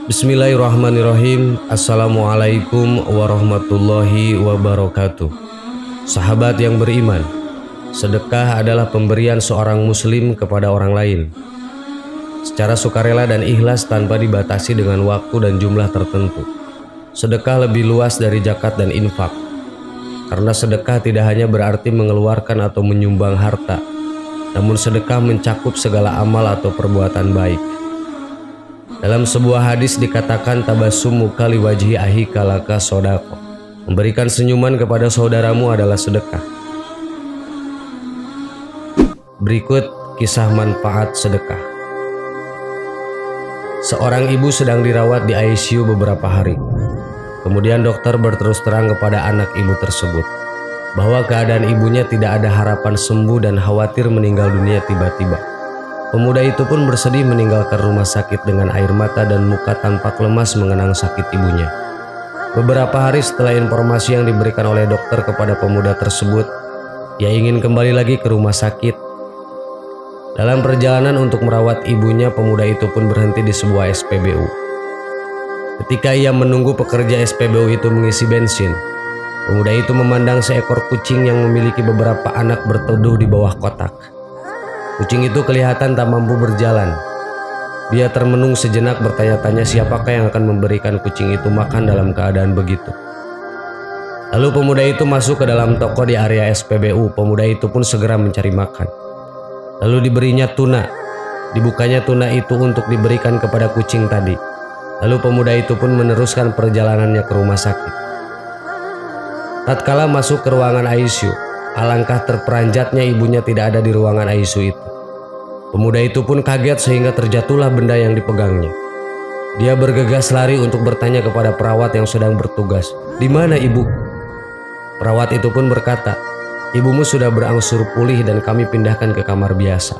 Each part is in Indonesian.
Bismillahirrahmanirrahim. Assalamualaikum warahmatullahi wabarakatuh. Sahabat yang beriman, sedekah adalah pemberian seorang muslim kepada orang lain secara sukarela dan ikhlas tanpa dibatasi dengan waktu dan jumlah tertentu. Sedekah lebih luas dari zakat dan infak, karena sedekah tidak hanya berarti mengeluarkan atau menyumbang harta, namun sedekah mencakup segala amal atau perbuatan baik. Dalam sebuah hadis dikatakan tabassumu kali wajhi ahika laka sodaqah. Memberikan senyuman kepada saudaramu adalah sedekah. Berikut kisah manfaat sedekah. Seorang ibu sedang dirawat di ICU beberapa hari. Kemudian dokter berterus terang kepada anak ibu tersebut bahwa keadaan ibunya tidak ada harapan sembuh dan khawatir meninggal dunia tiba-tiba. Pemuda itu pun bersedih meninggalkan rumah sakit dengan air mata dan muka tampak lemas mengenang sakit ibunya. Beberapa hari setelah informasi yang diberikan oleh dokter kepada pemuda tersebut, ia ingin kembali lagi ke rumah sakit. Dalam perjalanan untuk merawat ibunya, pemuda itu pun berhenti di sebuah SPBU. Ketika ia menunggu pekerja SPBU itu mengisi bensin, pemuda itu memandang seekor kucing yang memiliki beberapa anak berteduh di bawah kotak. Kucing itu kelihatan tak mampu berjalan. Dia termenung sejenak bertanya-tanya siapakah yang akan memberikan kucing itu makan dalam keadaan begitu. Lalu pemuda itu masuk ke dalam toko di area SPBU. Pemuda itu pun segera mencari makan. Lalu diberinya tuna. Dibukanya tuna itu untuk diberikan kepada kucing tadi. Lalu pemuda itu pun meneruskan perjalanannya ke rumah sakit. Tatkala masuk ke ruangan ICU, alangkah terperanjatnya ibunya tidak ada di ruangan ICU itu. Pemuda itu pun kaget sehingga terjatuhlah benda yang dipegangnya. Dia bergegas lari untuk bertanya kepada perawat yang sedang bertugas, "Di mana ibu?" Perawat itu pun berkata, "Ibumu sudah berangsur pulih dan kami pindahkan ke kamar biasa."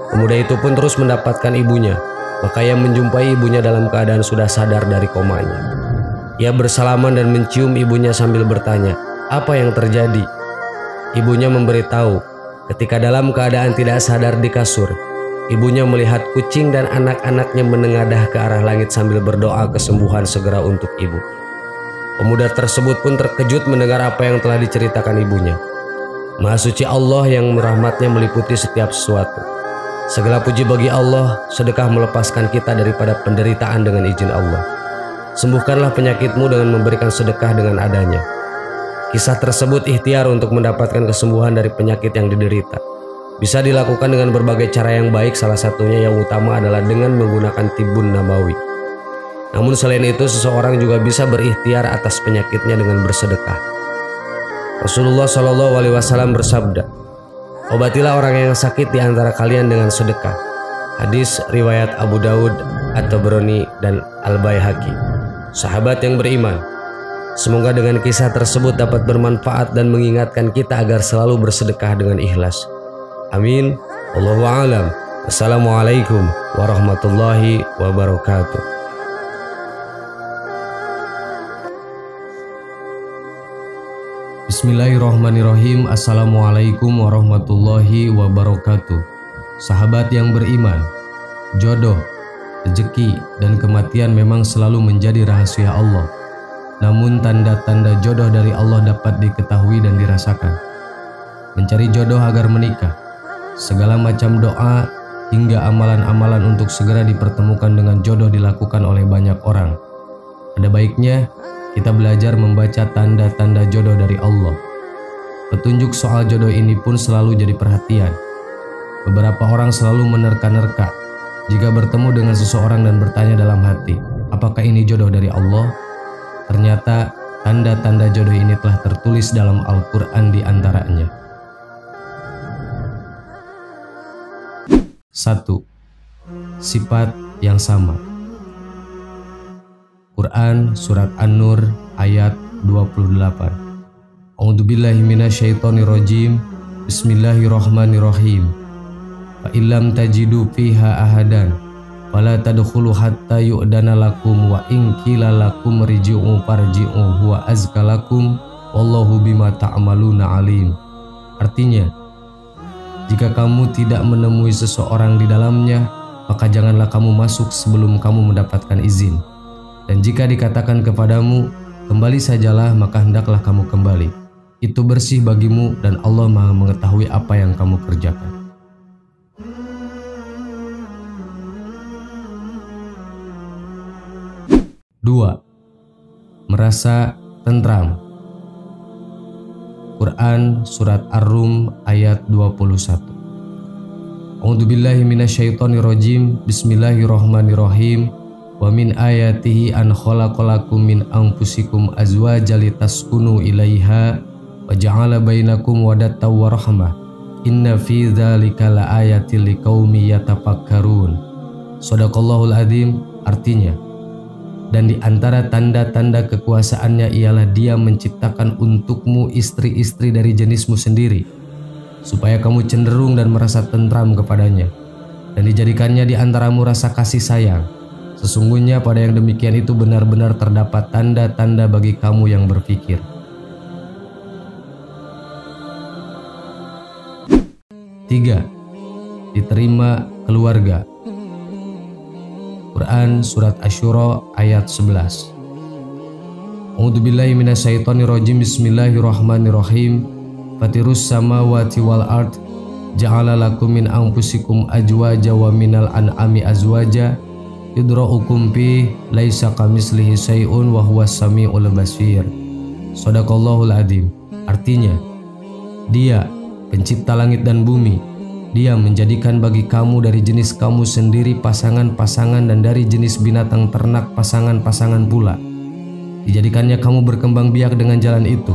Pemuda itu pun terus mendapatkan ibunya, maka ia menjumpai ibunya dalam keadaan sudah sadar dari komanya. Ia bersalaman dan mencium ibunya sambil bertanya, "Apa yang terjadi?" Ibunya memberitahu, ketika dalam keadaan tidak sadar di kasur, ibunya melihat kucing dan anak-anaknya menengadah ke arah langit sambil berdoa kesembuhan segera untuk ibu. Pemuda tersebut pun terkejut mendengar apa yang telah diceritakan ibunya. Maha suci Allah yang rahmatnya meliputi setiap sesuatu. Segala puji bagi Allah, sedekah melepaskan kita daripada penderitaan dengan izin Allah. Sembuhkanlah penyakitmu dengan memberikan sedekah dengan adanya. Kisah tersebut ikhtiar untuk mendapatkan kesembuhan dari penyakit yang diderita. Bisa dilakukan dengan berbagai cara yang baik, salah satunya yang utama adalah dengan menggunakan tibun nabawi. Namun selain itu, seseorang juga bisa berikhtiar atas penyakitnya dengan bersedekah. Rasulullah SAW bersabda, "Obatilah orang yang sakit di antara kalian dengan sedekah." Hadis riwayat Abu Daud, At-Tabrani, dan Al-Baihaqi. Sahabat yang beriman, semoga dengan kisah tersebut dapat bermanfaat dan mengingatkan kita agar selalu bersedekah dengan ikhlas. Amin. Wallahu a'lam. Wassalamualaikum warahmatullahi wabarakatuh. Bismillahirrahmanirrahim. Assalamualaikum warahmatullahi wabarakatuh. Sahabat yang beriman, jodoh, rezeki, dan kematian memang selalu menjadi rahasia Allah. Namun tanda-tanda jodoh dari Allah dapat diketahui dan dirasakan. Mencari jodoh agar menikah, segala macam doa hingga amalan-amalan untuk segera dipertemukan dengan jodoh dilakukan oleh banyak orang. Ada baiknya kita belajar membaca tanda-tanda jodoh dari Allah. Petunjuk soal jodoh ini pun selalu jadi perhatian. Beberapa orang selalu menerka-nerka jika bertemu dengan seseorang dan bertanya dalam hati, apakah ini jodoh dari Allah? Ternyata tanda-tanda jodoh ini telah tertulis dalam Al-Quran di antaranya. 1. Sifat yang sama. Quran Surat An-Nur ayat 28. A'udzubillahi minasyaitonirrajim. Bismillahirrahmanirrahim. Fa illam tajidu fiha ahadan fala tadkhulu hatta yu'dana lakum wa in qila lakum riji'u farji'u huwa azka lakum wallahu bima ta'maluna alim. Artinya, jika kamu tidak menemui seseorang di dalamnya, maka janganlah kamu masuk sebelum kamu mendapatkan izin. Dan jika dikatakan kepadamu, kembali sajalah, maka hendaklah kamu kembali. Itu bersih bagimu dan Allah Maha mengetahui apa yang kamu kerjakan. Dua, merasa tentram. Quran Surat Ar-Rum ayat 21. A'udzubillahi minasyaitonirrajim. Bismillahirrahmanirrahim. Wa min ayatihi an khalaqalakum min anfusikum azwajan litaskunu ilaiha wa ja'ala bainakum mawaddatan wa rahmah. Inna fi dzalika laayatil liqaumi yatafakkarun. Shadaqallahul adzim. Artinya, dan di antara tanda-tanda kekuasaannya ialah Dia menciptakan untukmu istri-istri dari jenismu sendiri, supaya kamu cenderung dan merasa tentram kepadanya, dan dijadikannya di antaramu rasa kasih sayang. Sesungguhnya pada yang demikian itu benar-benar terdapat tanda-tanda bagi kamu yang berpikir. Tiga, diterima keluarga. Quran Surat Asy-Syura ayat 11. A'udzubillahi minasyaitonirrajim. Bismillahirrahmanirrahim. Fatirus samawati wal ard ja'ala lakum min anfusikum azwaja wa minal an'ami azwaja yudra'ukum fi laisa kamislihi syai'un wa huwas samiul basir. Shadaqallahul adzim. Artinya, Dia pencipta langit dan bumi. Dia menjadikan bagi kamu dari jenis kamu sendiri pasangan-pasangan dan dari jenis binatang ternak pasangan-pasangan pula. Dijadikannya kamu berkembang biak dengan jalan itu.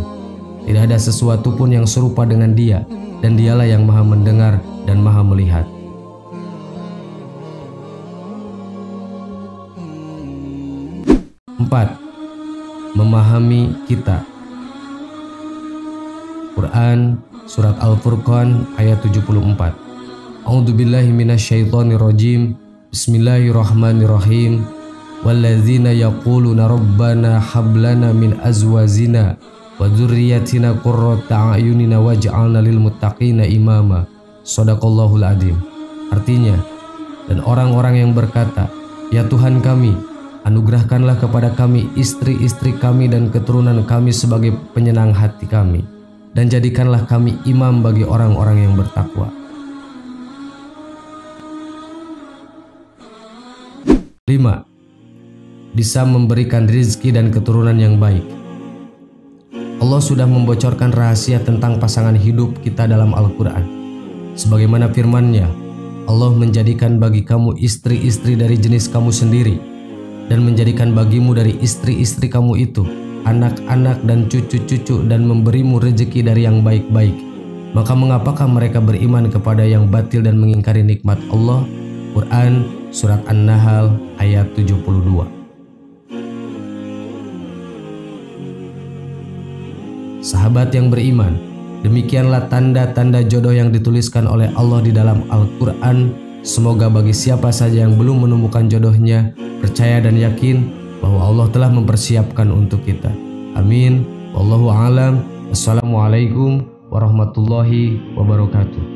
Tidak ada sesuatu pun yang serupa dengan Dia, dan Dialah yang Maha mendengar dan Maha melihat. Empat, memahami kita. Quran Surat Al-Furqan ayat 74. A'udzubillahi minasyaitonirrajim. Bismillahirrahmanirrahim. Walladzina yaquluna rabbana hab lana min azwajina wa dzurriyyatina qurrata a'yunina waj'alna lil muttaqina imama. Shadaqallahul adzim. Artinya, dan orang-orang yang berkata, ya Tuhan kami, anugerahkanlah kepada kami istri-istri kami dan keturunan kami sebagai penyenang hati kami, dan jadikanlah kami imam bagi orang-orang yang bertakwa. 5. Bisa memberikan rizki dan keturunan yang baik. Allah sudah membocorkan rahasia tentang pasangan hidup kita dalam Al-Quran. Sebagaimana firman-Nya, Allah menjadikan bagi kamu istri-istri dari jenis kamu sendiri, dan menjadikan bagimu dari istri-istri kamu itu anak-anak dan cucu-cucu, dan memberimu rezeki dari yang baik-baik. Maka mengapakah mereka beriman kepada yang batil dan mengingkari nikmat Allah? Quran Surat An-Nahl ayat 72. Sahabat yang beriman, demikianlah tanda-tanda jodoh yang dituliskan oleh Allah di dalam Al-Quran. Semoga bagi siapa saja yang belum menemukan jodohnya, percaya dan yakin bahwa Allah telah mempersiapkan untuk kita. Amin. Wallahu a'lam. Wassalamualaikum warahmatullahi wabarakatuh.